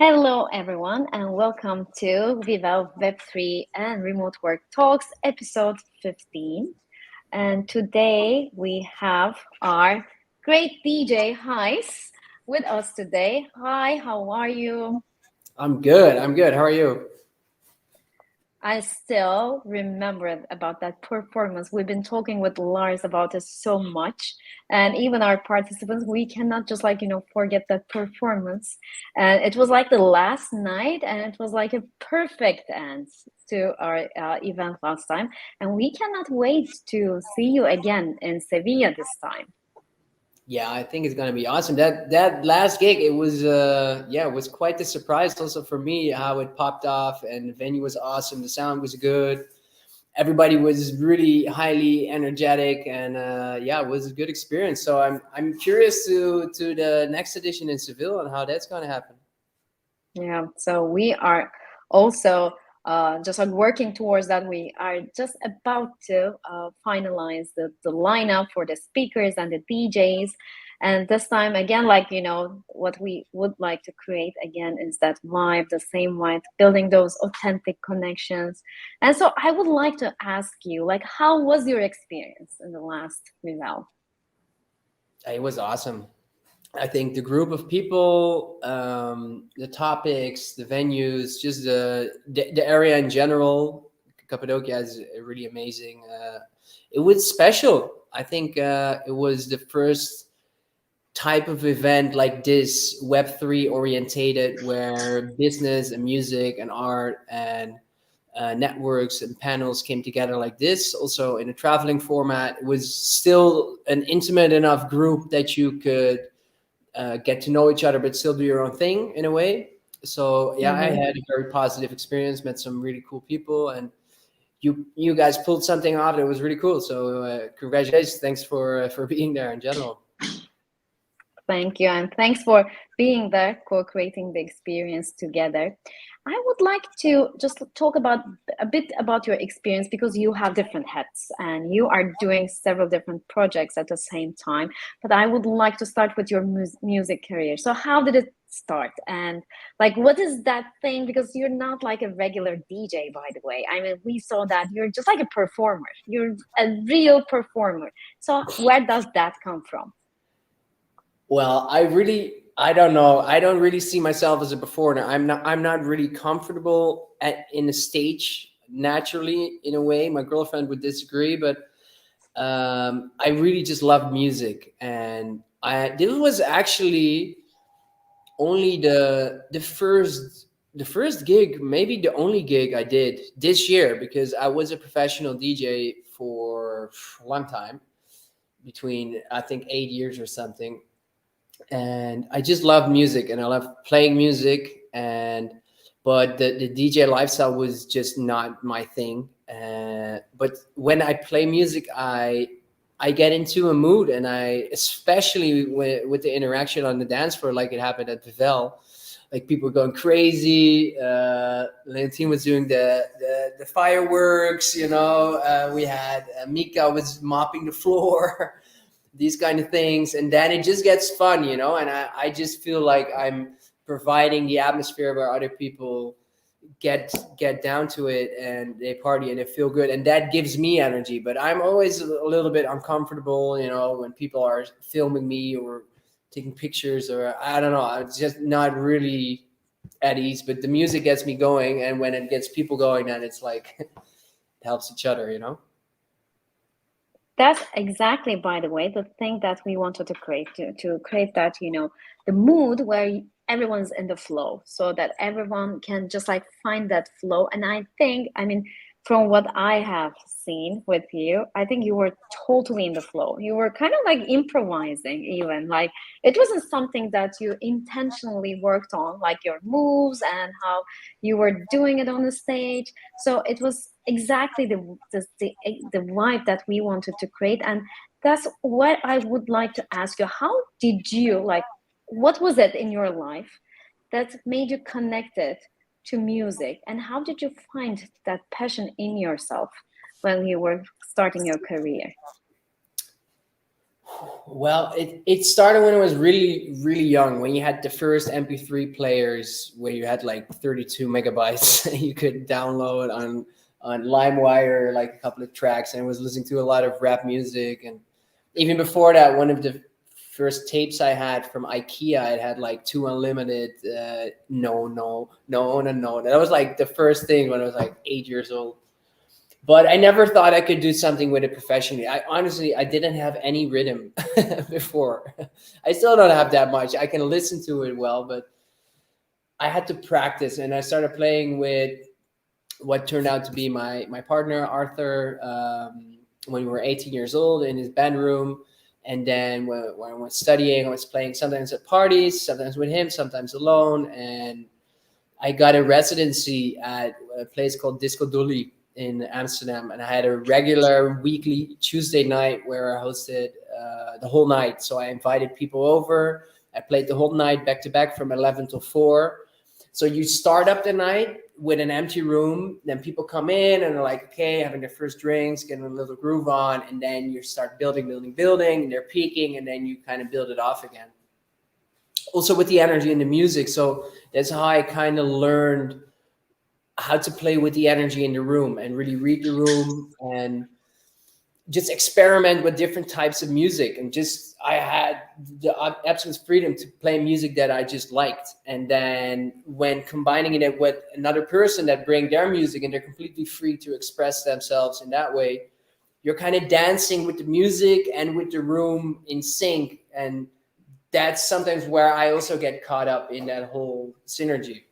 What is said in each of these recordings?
Hello, everyone, and welcome to Vivel Web3 and Remote Work Talks, episode 15. And today we have our great DJ, Gijs, with us today. Hi, how are you? I'm good. I'm good. How are you? I still remember about that performance. We've been talking with Lars about it so much, and even our participants, we cannot just forget that performance. And it was like the last night, and it was like a perfect end to our event last time. And we cannot wait to see you again in Sevilla this time. Yeah, I think it's gonna be awesome. That last gig, it was quite the surprise also for me how it popped off, and the venue was awesome. The sound was good. Everybody was really highly energetic, and yeah, it was a good experience. So I'm curious to the next edition in Seville and how that's gonna happen. Yeah, so we are also just like working towards that. We are just about to finalize the lineup for the speakers and the DJs. And this time, again, what we would like to create again is that vibe, the same vibe, building those authentic connections. And so I would like to ask you, like, how was your experience in the last Vival? It was awesome. I think the group of people, the topics, the venues, just the area in general, Cappadocia is really amazing. It was special. I think it was the first type of event like this, Web3 orientated, where business and music and art and networks and panels came together like this. Also in a traveling format, it was still an intimate enough group that you could get to know each other, but still do your own thing in a way. So yeah, I Mm-hmm. had a very positive experience. Met some really cool people, and you guys pulled something off that was really cool. So congratulations! Thanks for being there in general. Thank you, and thanks for being there, co-creating the experience together. I would like to just talk about a bit about your experience because you have different hats and you are doing several different projects at the same time. But I would like to start with your music career. So, how did it start? And like, what is that thing? Because you're not like a regular DJ, by the way. I mean, we saw that you're just like a performer. You're a real performer. So, where does that come from? Well, I don't know. I don't really see myself as a performer. I'm not really comfortable in the stage naturally in a way. My girlfriend would disagree, but I really just love music, and I this was actually only the first gig, maybe the only gig I did this year, because I was a professional DJ for a long time, between I think 8 years or something, and I just love music and I love playing music, and but the DJ lifestyle was just not my thing. But when I play music, I get into a mood, and I especially with the interaction on the dance floor, like it happened at Vivel, like people going crazy. Leontine was doing the fireworks, we had Mika was mopping the floor. These kind of things, and then it just gets fun, and I just feel like I'm providing the atmosphere where other people get down to it and they party and they feel good, and that gives me energy. But I'm always a little bit uncomfortable, when people are filming me or taking pictures, or I don't know, it's just not really at ease. But the music gets me going, and when it gets people going, then it's like it helps each other. That's exactly, by the way, the thing that we wanted to create to create that, the mood where everyone's in the flow so that everyone can just like find that flow. And I think, I mean, from what I have seen with you, I think you were totally in the flow. You were kind of like improvising, even like it wasn't something that you intentionally worked on, like your moves and how you were doing it on the stage. So it was exactly the vibe that we wanted to create. And that's what I would like to ask you. How did you like, what was it in your life that made you connected to music, and how did you find that passion in yourself when you were starting your career? Well, it started when I was really, really young, when you had the first MP3 players where you had like 32 megabytes you could download on LimeWire, like a couple of tracks, and I was listening to a lot of rap music. And even before that, one of the first tapes I had from IKEA, it had like two unlimited no, no, no, no, no. That was like the first thing when I was like 8 years old. But I never thought I could do something with it professionally. I honestly, I didn't have any rhythm before. I still don't have that much. I can listen to it well, but I had to practice, and I started playing with what turned out to be my partner Arthur, when we were 18 years old, in his band room. And then when I was studying, I was playing sometimes at parties, sometimes with him, sometimes alone. And I got a residency at a place called Disco Dolly in Amsterdam, and I had a regular weekly Tuesday night where I hosted the whole night. So I invited people over. I played the whole night back to back from 11 till 4. So you start up the night with an empty room, then people come in and they're like, okay, having their first drinks, getting a little groove on, and then you start building, and they're peaking, and then you kind of build it off again. Also with the energy and the music. So that's how I kind of learned how to play with the energy in the room and really read the room and just experiment with different types of music. And just I had the absolute freedom to play music that I just liked. And then when combining it with another person that bring their music and they're completely free to express themselves in that way, you're kind of dancing with the music and with the room in sync. And that's sometimes where I also get caught up in that whole synergy.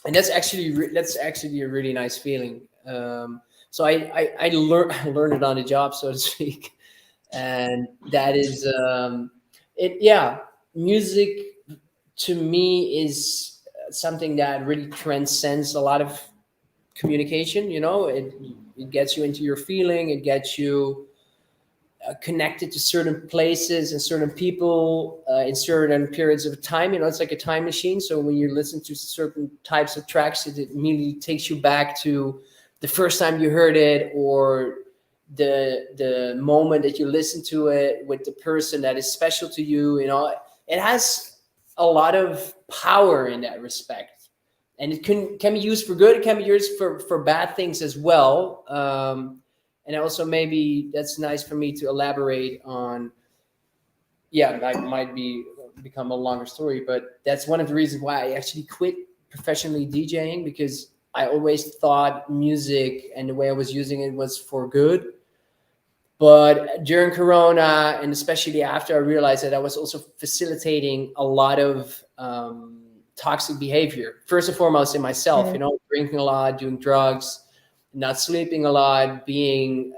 And that's actually a really nice feeling. So I learned it on the job, so to speak. And that is it. Yeah, music to me is something that really transcends a lot of communication. It gets you into your feeling. It gets you connected to certain places and certain people in certain periods of time. It's like a time machine. So when you listen to certain types of tracks, it immediately takes you back to the first time you heard it, or the moment that you listen to it with the person that is special to you. It has a lot of power in that respect, and it can be used for good. It can be used for bad things as well. And also, maybe that's nice for me to elaborate on. Yeah, that might become a longer story, but that's one of the reasons why I actually quit professionally DJing, because I always thought music and the way I was using it was for good. But during Corona, and especially after, I realized that I was also facilitating a lot of toxic behavior. First and foremost, in myself, Mm. drinking a lot, doing drugs, not sleeping a lot, being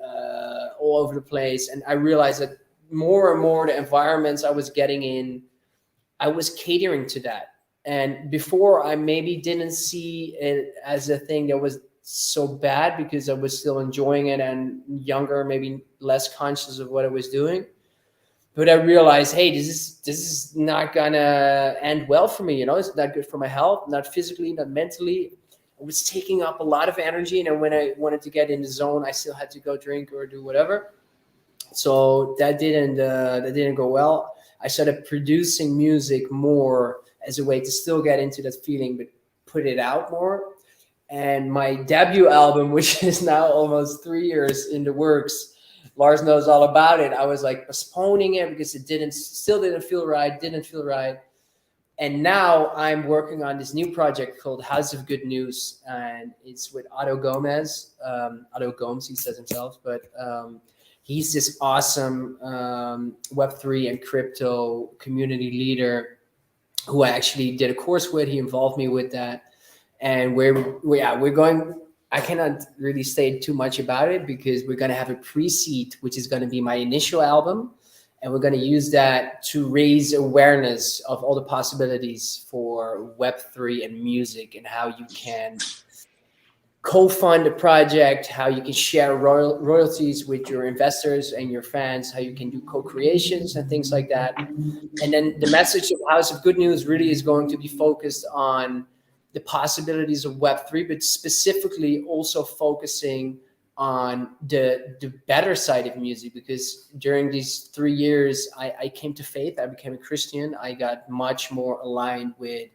all over the place. And I realized that more and more the environments I was getting in, I was catering to that. And before, I maybe didn't see it as a thing that was so bad, because I was still enjoying it and younger, maybe less conscious of what I was doing. But I realized, hey, this is not gonna end well for me. It's not good for my health, not physically, not mentally. It was taking up a lot of energy, and when I wanted to get in the zone, I still had to go drink or do whatever. So that didn't go well. I started producing music more as a way to still get into that feeling, but put it out more. And my debut album, which is now almost 3 years in the works, Lars knows all about it. I was like postponing it because it still didn't feel right. And now I'm working on this new project called House of Good News, and it's with Otto Gomez. Otto Gomes, he says himself, but he's this awesome Web3 and crypto community leader who I actually did a course with. He involved me with that, and we're going. I cannot really say too much about it because we're going to have a pre-seed, which is going to be my initial album, and we're going to use that to raise awareness of all the possibilities for Web3 and music, and how you can co-fund a project, how you can share royalties with your investors and your fans, how you can do co-creations and things like that. And then the message of House of Good News really is going to be focused on the possibilities of Web3, but specifically also focusing on the better side of music, because during these 3 years I came to faith. I became a Christian. I got much more aligned with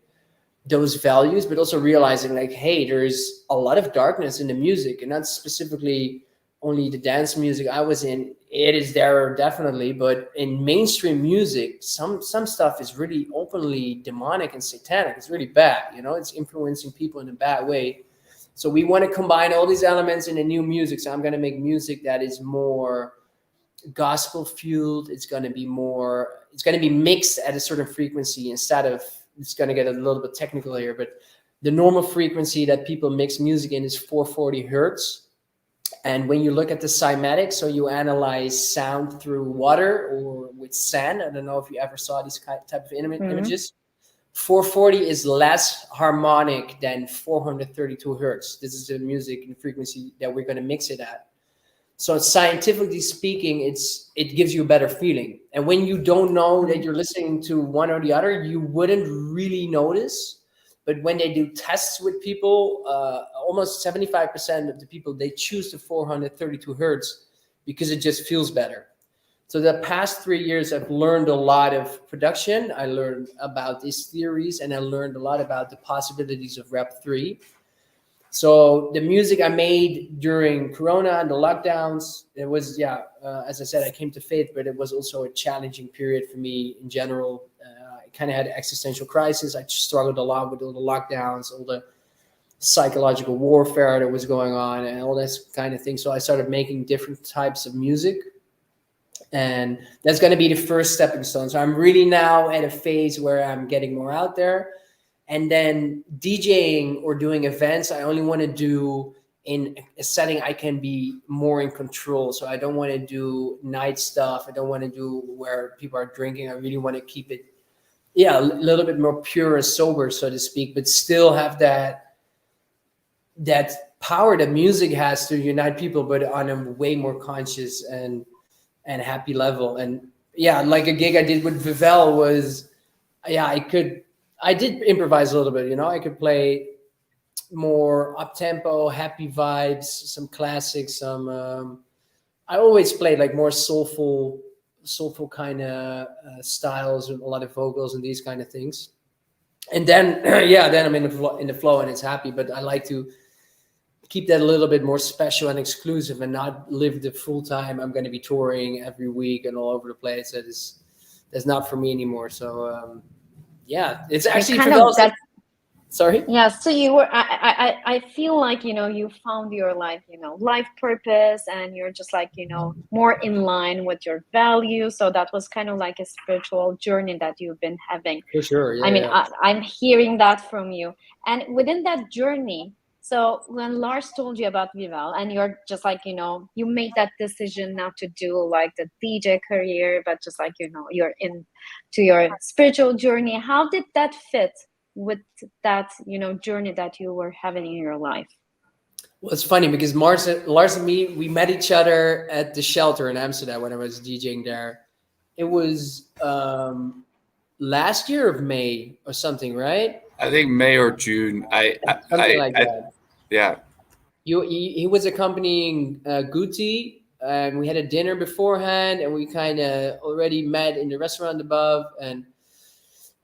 those values, but also realizing like, hey, there's a lot of darkness in the music, and not specifically only the dance music I was in. It is there definitely, but in mainstream music, some stuff is really openly demonic and satanic. It's really bad, it's influencing people in a bad way. So we want to combine all these elements in a new music. So I'm going to make music that is more gospel fueled. It's going to be mixed at a certain frequency instead of, it's going to get a little bit technical here, but the normal frequency that people mix music in is 440 hertz. And when you look at the cymatics, so you analyze sound through water or with sand. I don't know if you ever saw these type of images. 440 is less harmonic than 432 hertz. This is the music and frequency that we're going to mix it at. So scientifically speaking, it gives you a better feeling. And when you don't know that you're listening to one or the other, you wouldn't really notice. But when they do tests with people, almost 75% of the people, they choose the 432 hertz because it just feels better. So the past 3 years, I've learned a lot of production. I learned about these theories, and I learned a lot about the possibilities of Web3. So the music I made during Corona and the lockdowns, it was, as I said, I came to faith, but it was also a challenging period for me in general. I kind of had an existential crisis. I struggled a lot with all the lockdowns, all the psychological warfare that was going on, and all this kind of thing. So I started making different types of music. And that's going to be the first stepping stone. So I'm really now at a phase where I'm getting more out there. And then DJing or doing events, I only want to do in a setting I can be more in control. So I don't want to do night stuff. I don't want to do where people are drinking. I really want to keep it, a little bit more pure and sober, so to speak, but still have that power that music has to unite people, but on a way more conscious and happy level. And like a gig I did with Vivel was, I did improvise a little bit, I could play more up tempo, happy vibes, some classics, I always played like more soulful kind of styles with a lot of vocals and these kind of things. And then, then I'm in the flow and it's happy, but I like to keep that a little bit more special and exclusive and not live the full time. I'm going to be touring every week and all over the place. That's not for me anymore. So, it's actually kind of that. Sorry. Yeah. So you were. I feel like you found your life purpose, and you're just like more in line with your values. So that was kind of like a spiritual journey that you've been having. For sure. Yeah, I mean, I'm hearing that from you, and within that journey. So when Lars told you about Vivel, and you're just like you made that decision not to do like the DJ career, but just like you're into your spiritual journey. How did that fit with that journey that you were having in your life? Well, it's funny because Lars and me, we met each other at the Shelter in Amsterdam when I was DJing there. It was last year of May or something, right? I think May or June. Something like that. Yeah. He was accompanying Guti, and we had a dinner beforehand, and we kind of already met in the restaurant above. And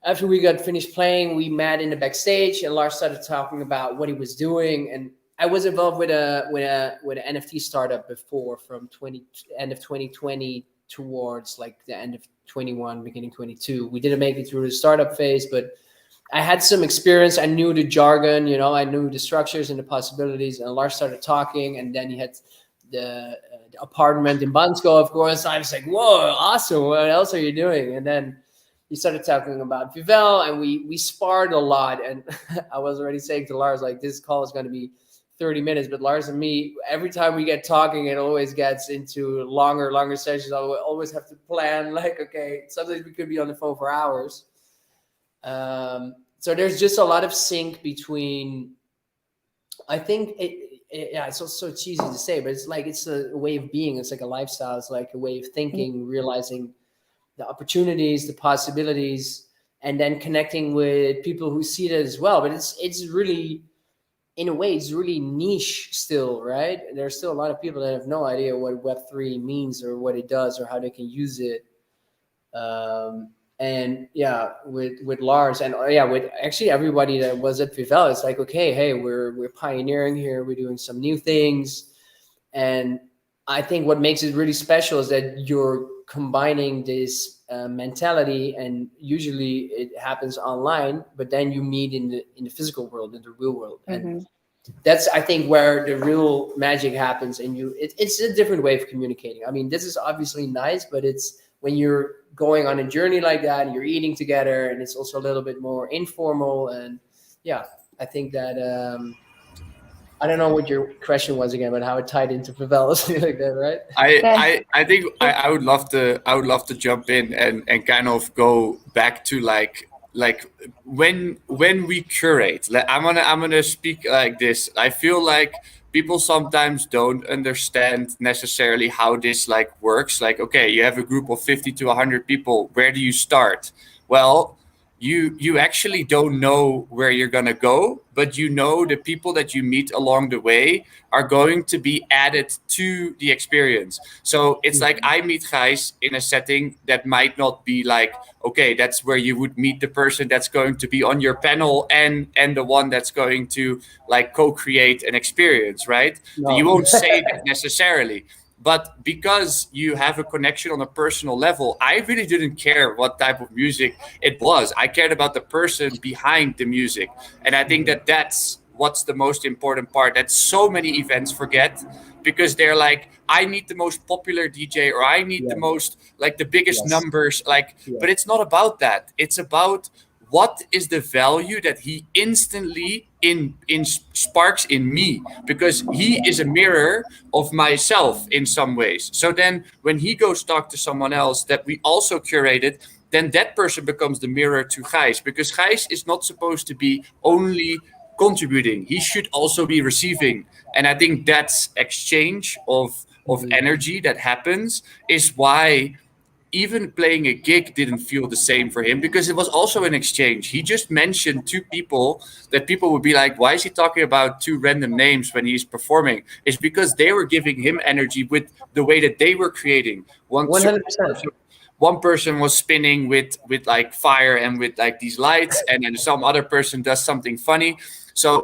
after we got finished playing, we met in the backstage, and Lars started talking about what he was doing. And I was involved with an NFT startup before, from end of 2020 towards like the end of 21, beginning 22. We didn't make it through the startup phase, but I had some experience. I knew the jargon, I knew the structures and the possibilities. And Lars started talking, and then he had the apartment in Bansko, of course. I was like, whoa, awesome. What else are you doing? And then he started talking about Vivel, and we sparred a lot. And I was already saying to Lars, like, this call is going to be 30 minutes. But Lars and me, every time we get talking, it always gets into longer sessions. I always have to plan, like, okay, sometimes we could be on the phone for hours. So there's just a lot of sync between, I think it's also so cheesy to say, but it's a way of being. It's like a lifestyle. It's like a way of thinking, realizing the opportunities, the possibilities, and then connecting with people who see that as well. But it's really in a way, it's really niche still, right? There's still a lot of people that have no idea what Web3 means or what it does or how they can use it. And yeah, with Lars and yeah, with actually everybody that was at Vivel, it's like, okay, hey, we're pioneering here, we're doing some new things. And I think what makes it really special is that you're combining this mentality, and usually it happens online, but then you meet in the physical world, in the real world. And that's, I think, where the real magic happens. And it's a different way of communicating. I mean, this is obviously nice, but it's when you're going on a journey like that and you're eating together, and it's also a little bit more informal. And yeah, I think that I don't know what your question was again, but how it tied into Vivel or something like that, right? I think I would love to jump in and kind of go back to like when we curate. Like, I'm gonna speak like this. I feel like people sometimes don't understand necessarily how this like works. Like, okay, you have a group of 50 to 100 people. Where do you start? Well, you actually don't know where you're going to go, but you know the people that you meet along the way are going to be added to the experience. So it's like I meet Gijs in a setting that might not be like, okay, that's where you would meet the person that's going to be on your panel and the one that's going to like co-create an experience, right? No. You won't say that necessarily. But because you have a connection on a personal level, I really didn't care what type of music it was. I cared about the person behind the music. And I think that that's what's the most important part that so many events forget, because they're like, I need the most popular DJ, or I need the most, like the biggest numbers. Like, but it's not about that. It's about what is the value that he instantly in sparks in me, because he is a mirror of myself in some ways. So then when he goes talk to someone else that we also curated, then that person becomes the mirror to Gijs, because Gijs is not supposed to be only contributing, he should also be receiving. And I think that's exchange of energy that happens is why even playing a gig didn't feel the same for him, because it was also an exchange. He just mentioned two people that people would be like, why is he talking about two random names when he's performing? It's because they were giving him energy with the way that they were creating. 100%. One person was spinning with like fire and with like these lights, and then some other person does something funny. So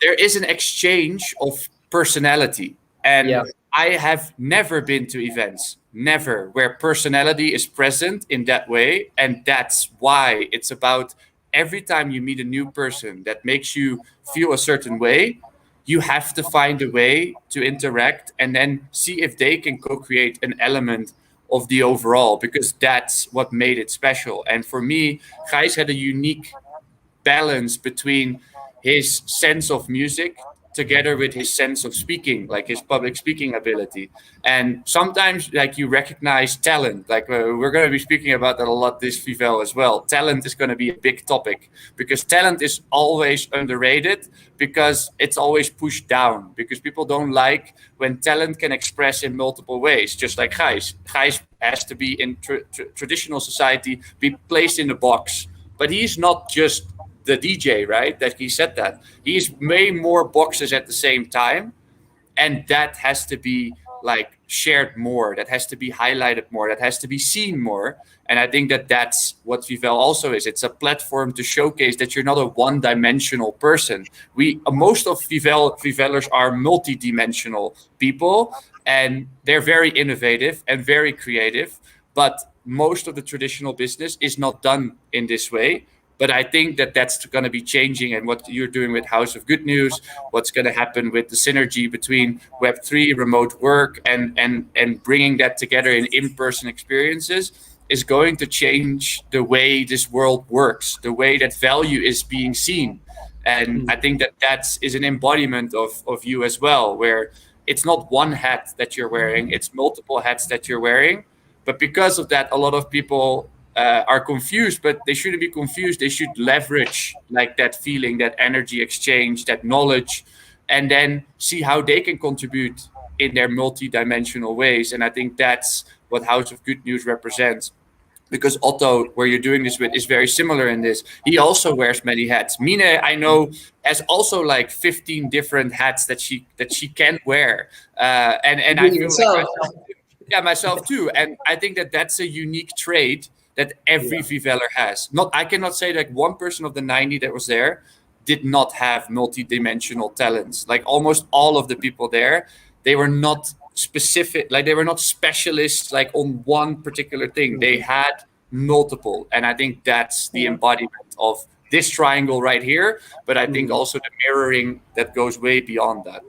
there is an exchange of personality. And I have never been to events, never, where personality is present in that way. And that's why it's about every time you meet a new person that makes you feel a certain way, you have to find a way to interact and then see if they can co-create an element of the overall, because that's what made it special. And for me, Gijs had a unique balance between his sense of music together with his sense of speaking, like his public speaking ability. And sometimes like you recognize talent, like we're going to be speaking about that a lot this Vivel as well. Talent is going to be a big topic, because talent is always underrated, because it's always pushed down, because people don't like when talent can express in multiple ways, just like Gijs. Gijs has to be in traditional society, be placed in a box, but he's not just the DJ, right? That he said that he's way more boxes at the same time, and that has to be like shared more, that has to be highlighted more, that has to be seen more. And I think that that's what Vivel also is. It's a platform to showcase that you're not a one-dimensional person. Most of Vivelers are multi-dimensional people, and they're very innovative and very creative, but most of the traditional business is not done in this way. But I think that that's going to be changing, and what you're doing with House of Good News, what's going to happen with the synergy between Web3, remote work, and bringing that together in in-person experiences is going to change the way this world works, the way that value is being seen. And I think that is an embodiment of you as well, where it's not one hat that you're wearing, it's multiple hats that you're wearing. But because of that, a lot of people are confused, but they shouldn't be confused. They should leverage like that feeling, that energy exchange, that knowledge, and then see how they can contribute in their multi-dimensional ways. And I think that's what House of Good News represents. because Otto, where you're doing this with, is very similar in this. He also wears many hats. Mine, I know, has also like 15 different hats that she can wear, and I Including feel like yourself. myself, yeah, myself too. And I think that that's a unique trait that every Yeah. Viveller has. Not, I cannot say like one person of the 90 that was there did not have multi-dimensional talents. Like almost all of the people there, they were not specific, like they were not specialists like on one particular thing. They had multiple, and I think that's the Yeah. embodiment of this triangle right here, but I think Mhm. also the mirroring that goes way beyond that.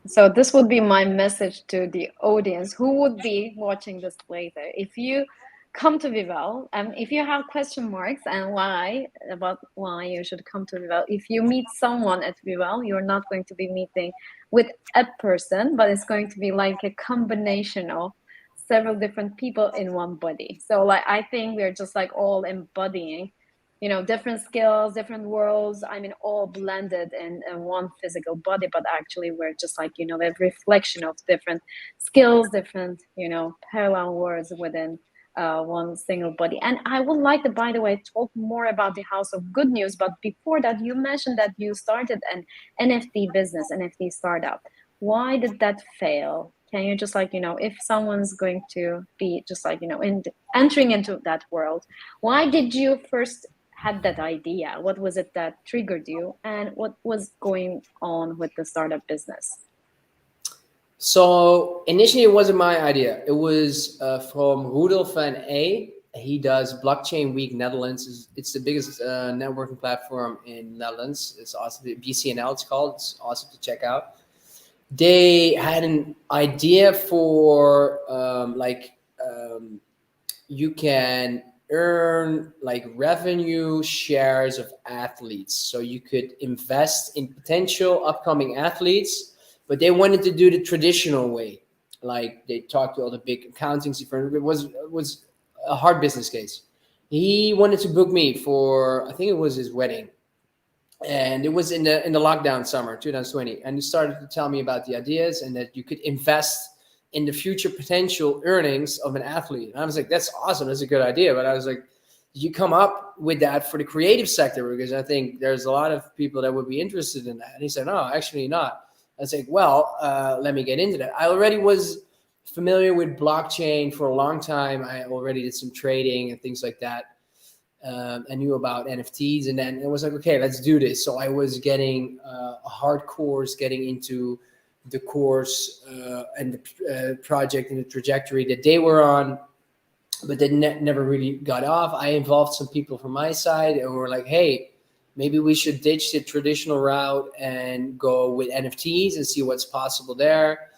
So this would be my message to the audience who would be watching this later. If you come to Vivel, if you have question marks and why about why you should come to Vivel, if you meet someone at Vivel, you're not going to be meeting with a person, but it's going to be like a combination of several different people in one body. So like I think we're just like all embodying, you know, different skills, different worlds, I mean, all blended in one physical body, but actually we're just like, you know, a reflection of different skills, different, you know, parallel worlds within one single body. And I would like to, by the way, talk more about the House of Good News. But before that, you mentioned that you started an NFT business, NFT startup. Why did that fail? Can you just like, you know, if someone's going to be just like, you know, entering into that world, why did you first had that idea? What was it that triggered you, and what was going on with the startup business? So initially, it wasn't my idea. It was from Rudolf van A. He does Blockchain Week Netherlands. It's the biggest networking platform in Netherlands. It's awesome. BCNL, it's called. It's awesome to check out. They had an idea for you can earn like revenue shares of athletes. So you could invest in potential upcoming athletes, but they wanted to do the traditional way. Like they talked to all the big accountancy firms. It was a hard business case. He wanted to book me for, I think it was his wedding, and it was in the lockdown summer 2020. And he started to tell me about the ideas and that you could invest in the future potential earnings of an athlete. And I was like, that's awesome, that's a good idea. But I was like, did you come up with that for the creative sector? Because I think there's a lot of people that would be interested in that. And he said, no, actually not. I was like, well, let me get into that. I already was familiar with blockchain for a long time. I already did some trading and things like that. I knew about NFTs, and then it was like, okay, let's do this. So I was getting a hard course, getting into the course and the project and the trajectory that they were on, but they never really got off. I involved some people from my side, and we're like, hey, maybe we should ditch the traditional route and go with NFTs and see what's possible there.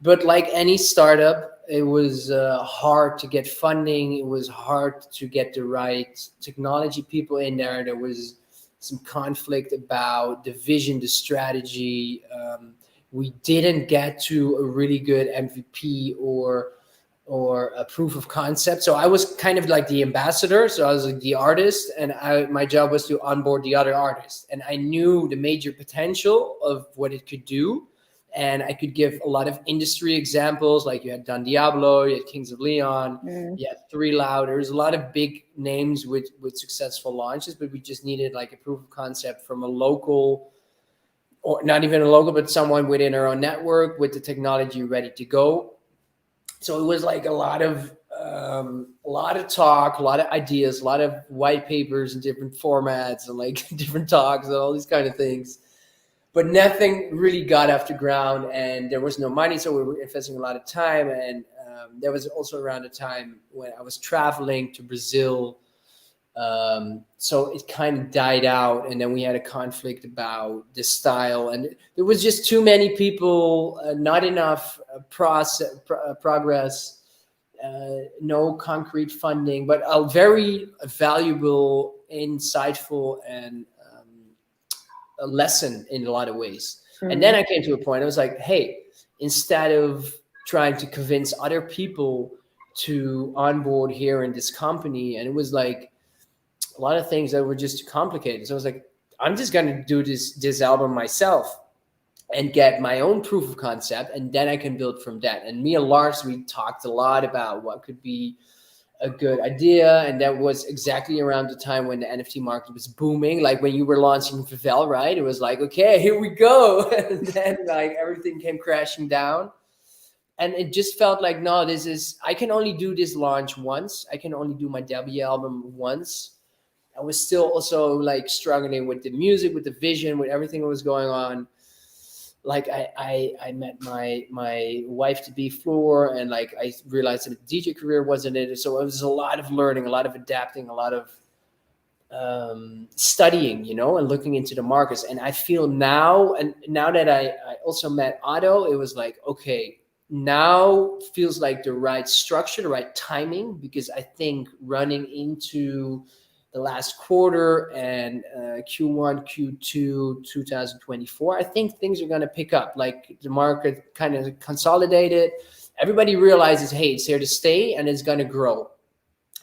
But like any startup, it was hard to get funding. It was hard to get the right technology people in there. There was some conflict about the vision, the strategy. We didn't get to a really good MVP or a proof of concept. So I was kind of like the ambassador. So I was like the artist, and my job was to onboard the other artists. And I knew the major potential of what it could do. And I could give a lot of industry examples, like you had Don Diablo, you had Kings of Leon, you had Three Loud. There's a lot of big names with successful launches, but we just needed like a proof of concept from a local, or not even a local, but someone within our own network with the technology ready to go. So it was like a lot of talk, a lot of ideas, a lot of white papers in different formats and like different talks and all these kind of things. But nothing really got off the ground, and there was no money, so we were investing a lot of time. And there was also around the time when I was traveling to Brazil, so it kind of died out. And then we had a conflict about the style, and there was just too many people, not enough progress, no concrete funding, but a very valuable, insightful, and a lesson in a lot of ways. And then I came to a point, I was like, hey, instead of trying to convince other people to onboard here in this company, and it was like a lot of things that were just too complicated. So I was like, I'm just going to do this album myself and get my own proof of concept, and then I can build from that. And me and Lars, we talked a lot about what could be a good idea. And that was exactly around the time when the NFT market was booming. Like when you were launching Vivel, right? It was like, okay, here we go. And then like everything came crashing down. And it just felt like, no, I can only do this launch once. I can only do my debut album once. I was still also like struggling with the music, with the vision, with everything that was going on. Like I met my wife to be Floor, and like I realized that the DJ career wasn't it. So it was a lot of learning, a lot of adapting, a lot of studying, and looking into the markets. And I feel now, and now that I also met Otto, it was like, okay, now feels like the right structure, the right timing, because I think running into the last quarter and Q1, Q2, 2024, I think things are going to pick up. Like the market kind of consolidated. Everybody realizes, hey, it's here to stay and it's going to grow.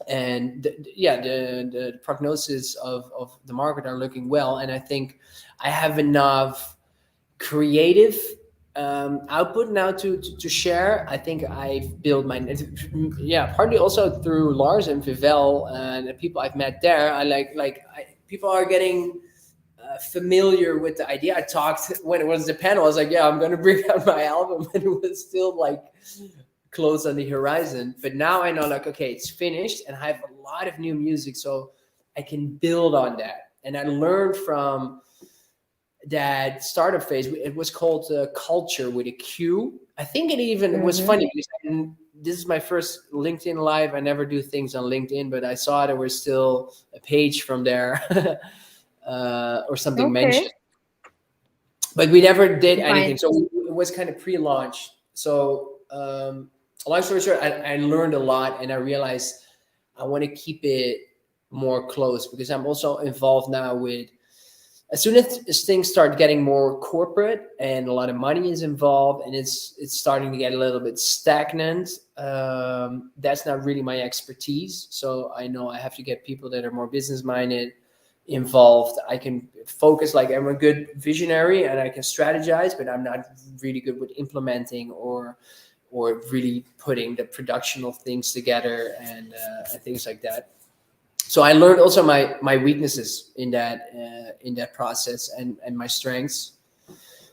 And the prognosis of the market are looking well. And I think I have enough creative output now to share. I think I've built partly also through Lars and Vivel and the people I've met there. People are getting familiar with the idea. I talked when it was the panel. I was like, yeah, I'm going to bring out my album, and it was still like close on the horizon. But now I know, like, okay, it's finished, and I have a lot of new music, so I can build on that. And I learned from that startup phase. It was called Culture with a Q. I think it even was funny because this is my first LinkedIn live. I never do things on LinkedIn, but I saw there was still a page from there or something mentioned. But we never did anything. So it was kind of pre-launch. So long story short, I learned a lot, and I realized I want to keep it more close, because I'm also involved now with, as soon as things start getting more corporate and a lot of money is involved and it's starting to get a little bit stagnant, that's not really my expertise. So I know I have to get people that are more business minded involved. I can focus, like I'm a good visionary and I can strategize, but I'm not really good with implementing or really putting the productional things together and things like that. So I learned also my weaknesses in that process and my strengths.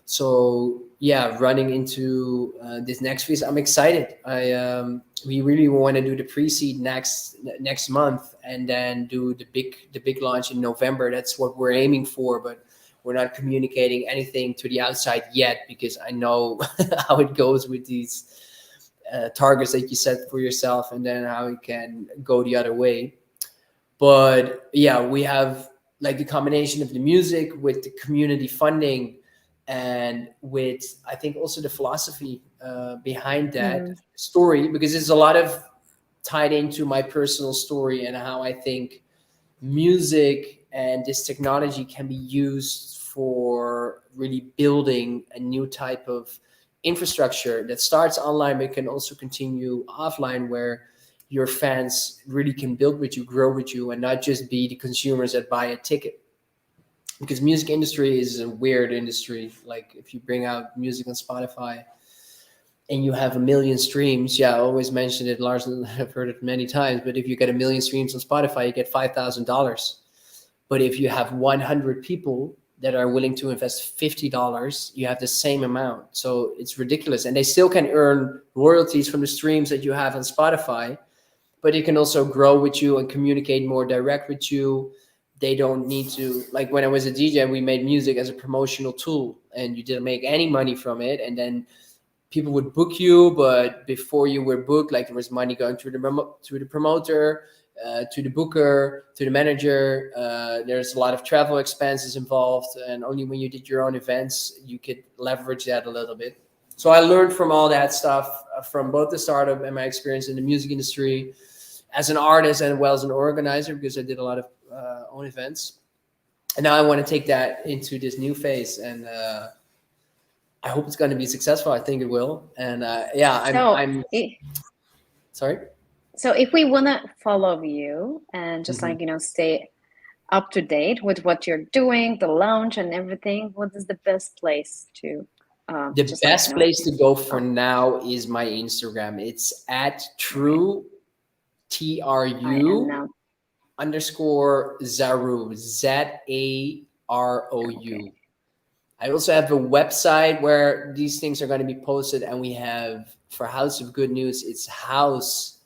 So yeah, running into this next phase, I'm excited. We really want to do the pre-seed next month, and then do the big launch in November. That's what we're aiming for, but we're not communicating anything to the outside yet, because I know how it goes with these targets that you set for yourself, and then how it can go the other way. But yeah, we have like the combination of the music with the community funding, and with, I think, also the philosophy behind that story, because it's a lot of tied into my personal story and how I think music and this technology can be used for really building a new type of infrastructure that starts online but can also continue offline, where your fans really can build with you, grow with you, and not just be the consumers that buy a ticket. Because music industry is a weird industry. Like if you bring out music on Spotify and you have 1 million streams, I always mention it, Lars, I've heard it many times, but if you get 1 million streams on Spotify, you get $5,000. But if you have 100 people that are willing to invest $50, you have the same amount. So it's ridiculous. And they still can earn royalties from the streams that you have on Spotify, but it can also grow with you and communicate more direct with you. They don't need to, like when I was a DJ, we made music as a promotional tool, and you didn't make any money from it. And then people would book you, but before you were booked, like there was money going through the promoter, to the booker, to the manager. There's a lot of travel expenses involved, and only when you did your own events, you could leverage that a little bit. So I learned from all that stuff, from both the startup and my experience in the music industry as an artist and well as an organizer, because I did a lot of own events. And now I want to take that into this new phase, and I hope it's going to be successful. I think it will. And I'm sorry. So if we want to follow you and just stay up to date with what you're doing, the launch and everything, what is the best place to? The best place to go for now is my Instagram. It's at truTZarou. I am now. TRU_Zarou, ZAROU. I also have a website where these things are going to be posted, and we have for House of Good News, it's House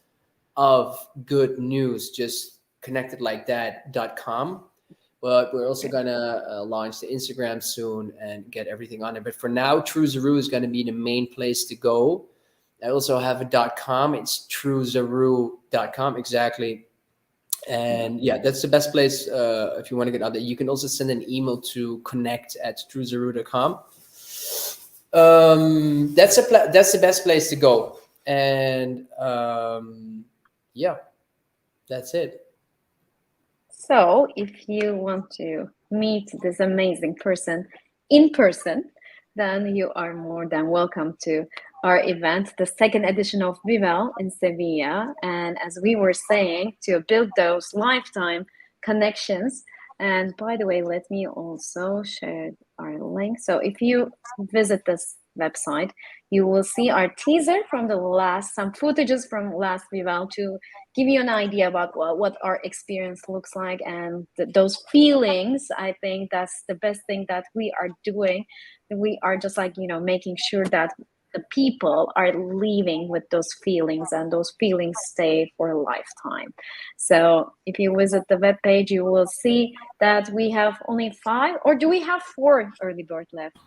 of Good News, just connected like that.com. But we're also going to launch the Instagram soon and get everything on it. But for now, truZarou is going to be the main place to go. I also have a .com. It's truZarou.com, exactly. And yeah, that's the best place if you want to get out there. You can also send an email to connect@truZarou.com. That's the best place to go. And yeah, that's it. So if you want to meet this amazing person in person, then you are more than welcome to our event, the second edition of Vivel in Sevilla. And as we were saying, to build those lifetime connections. And by the way, let me also share our link. So if you visit this website, you will see our teaser from some footages from last Vival to give you an idea about what our experience looks like and those feelings. I think that's the best thing that we are doing. We are just like, making sure that the people are leaving with those feelings, and those feelings stay for a lifetime. So if you visit the webpage, you will see that we have only 5, or do we have 4 early bird left?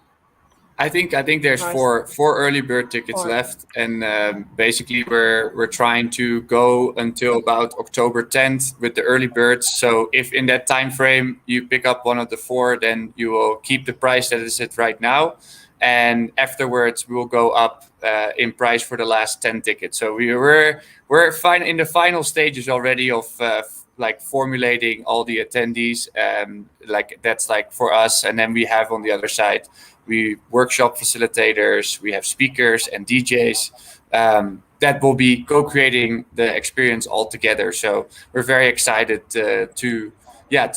I think there's four early bird tickets left, and basically we're trying to go until about October 10th with the early birds. So if in that time frame you pick up one of the 4, then you will keep the price that is at right now, and afterwards we will go up in price for the last 10 tickets. So we're fine in the final stages already of like formulating all the attendees, like that's like for us, and then we have on the other side, we workshop facilitators, we have speakers and DJs that will be co-creating the experience all together. So we're very excited to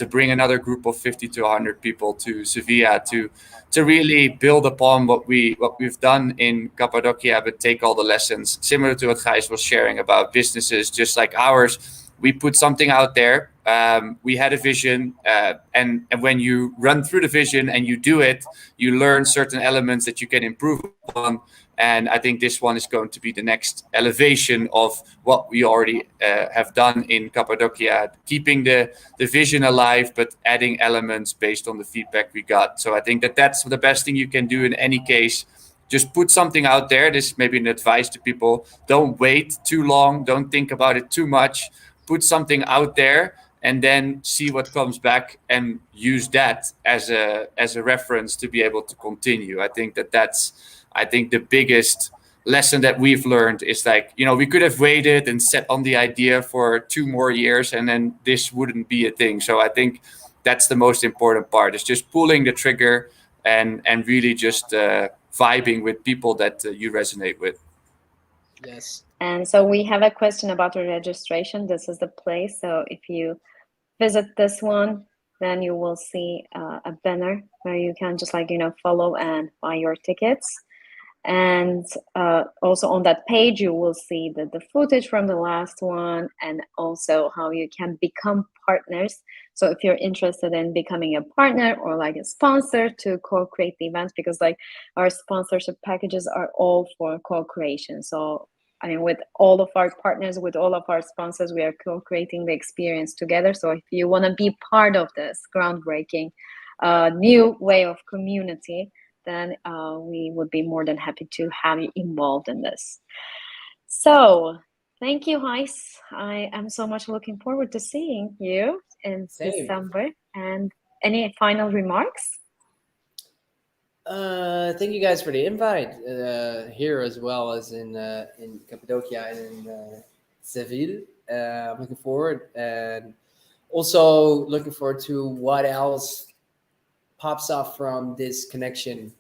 bring another group of 50 to 100 people to Sevilla to really build upon what we've done in Cappadocia, but take all the lessons, similar to what Gijs was sharing about businesses just like ours. We put something out there. We had a vision, and when you run through the vision and you do it, you learn certain elements that you can improve on. And I think this one is going to be the next elevation of what we already have done in Cappadocia, keeping the vision alive, but adding elements based on the feedback we got. So I think that's the best thing you can do in any case. Just put something out there. This may be an advice to people. Don't wait too long. Don't think about it too much. Put something out there and then see what comes back and use that as a reference to be able to continue. I think that's the biggest lesson that we've learned is like, we could have waited and set on the idea for 2 more years and then this wouldn't be a thing. So I think that's the most important part, is just pulling the trigger and really just vibing with people that you resonate with. Yes. And so we have a question about the registration. This is the place. So if you visit this one, then you will see a banner where you can just follow and buy your tickets. And also on that page, you will see the footage from the last one, and also how you can become partners. So if you're interested in becoming a partner or like a sponsor to co-create the events, because our sponsorship packages are all for co-creation. So with all of our partners, with all of our sponsors, we are co-creating the experience together. So if you want to be part of this groundbreaking new way of community, then we would be more than happy to have you involved in this. So thank you, Gijs. I am so much looking forward to seeing you in December. And any final remarks? Thank you guys for the invite here, as well as in Cappadocia and in Seville. I'm looking forward, and also looking forward to what else pops up from this connection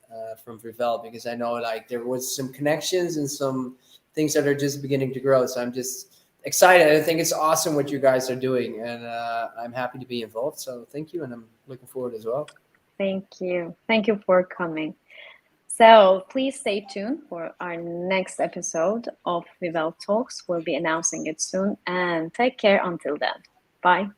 from Vivel, because I know there was some connections and some things that are just beginning to grow. So I'm just excited. I think it's awesome what you guys are doing, and I'm happy to be involved. So thank you, and I'm looking forward as well. Thank you. Thank you for coming. So please stay tuned for our next episode of Vivel Talks. We'll be announcing it soon, and take care until then. Bye.